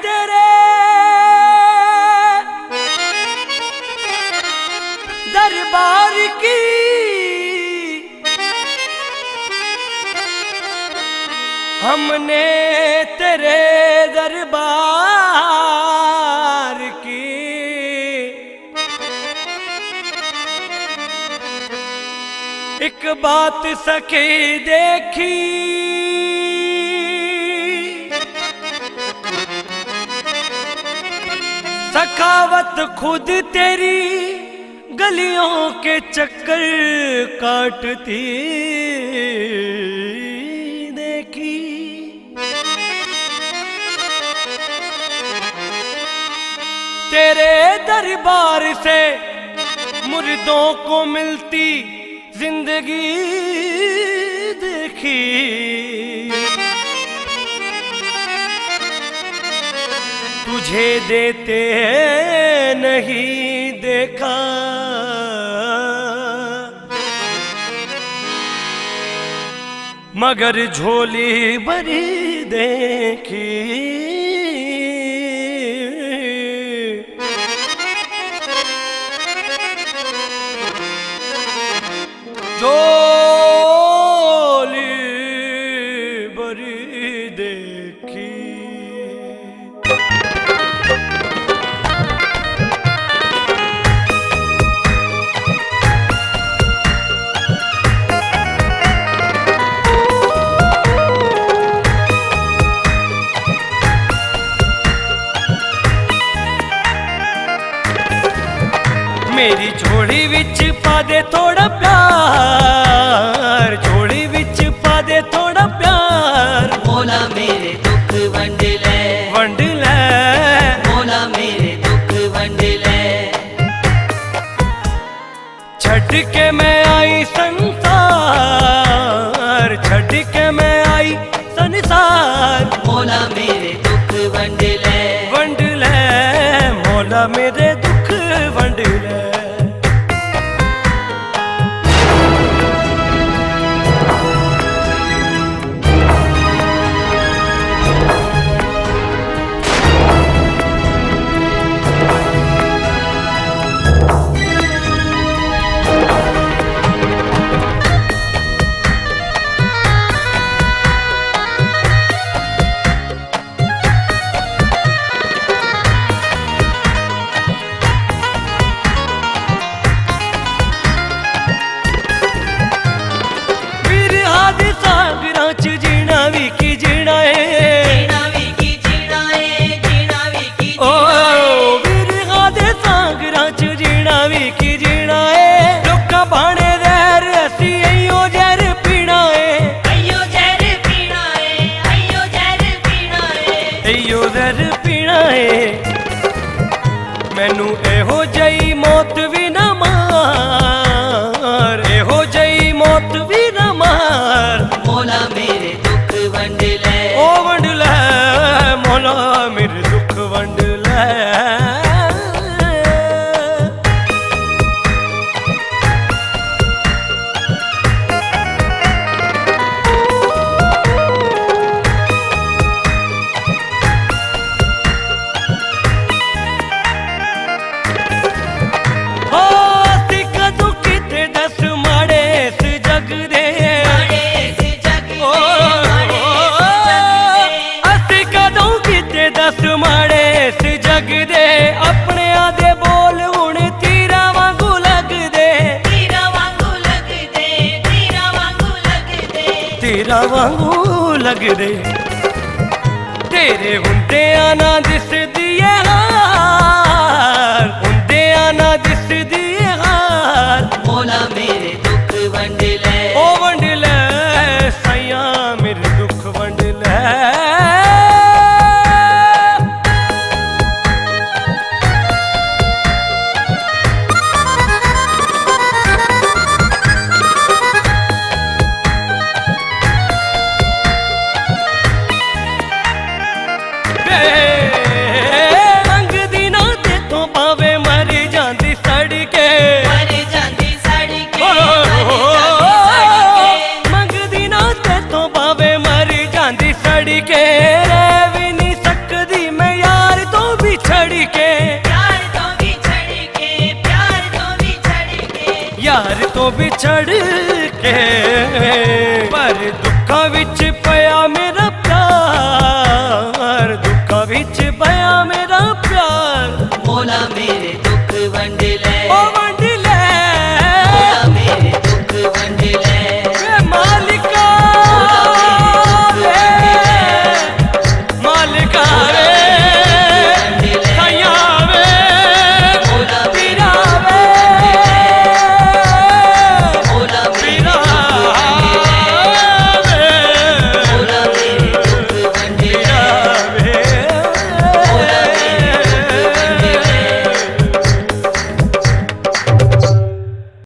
तेरे दरबार की हमने तेरे दरबार की एक बात सखी देखी, सखावत खुद तेरी गलियों के चक्कर काटती देखी। तेरे दरबार से मुर्दों को मिलती जिंदगी देखी। तुझे देते नहीं देखा, मगर झोली भरी देखी। झोली भरी देखी। मेरी झोली विच पा दे थोड़ा प्यार, झोली विच पा दे थोड़ा प्यार। मौला मेरे दुख वंड ले, वंड ले मौला मेरे दुख वंड ले। छड़ के मैं आई संसार, छड़ के मैं आई संसार। मौला मेरे दुख वंड ले, वंड ले मौला मेरे दुख वंड ले। मैनू एहो जई मौत भी ना मार, एहो जई मौत भी ना मार। मौला मेरे दुख वंड ले, ओ वंड ले मौला मेरे दुख वंड ले। अपने आदे बोल हुण तीरा वांगू लग दे, तीरा वांगू लग दे, तीरा वांगू लग दे, तीरा वांगू लग दे। तेरे हुंदे आना दिसदी ऐ हार, हुंदे आना दिसदी ऐ हार। मौला मेरे दुख वंड ले, ओ वंड ले साइयां मेरे दुख वंड ले।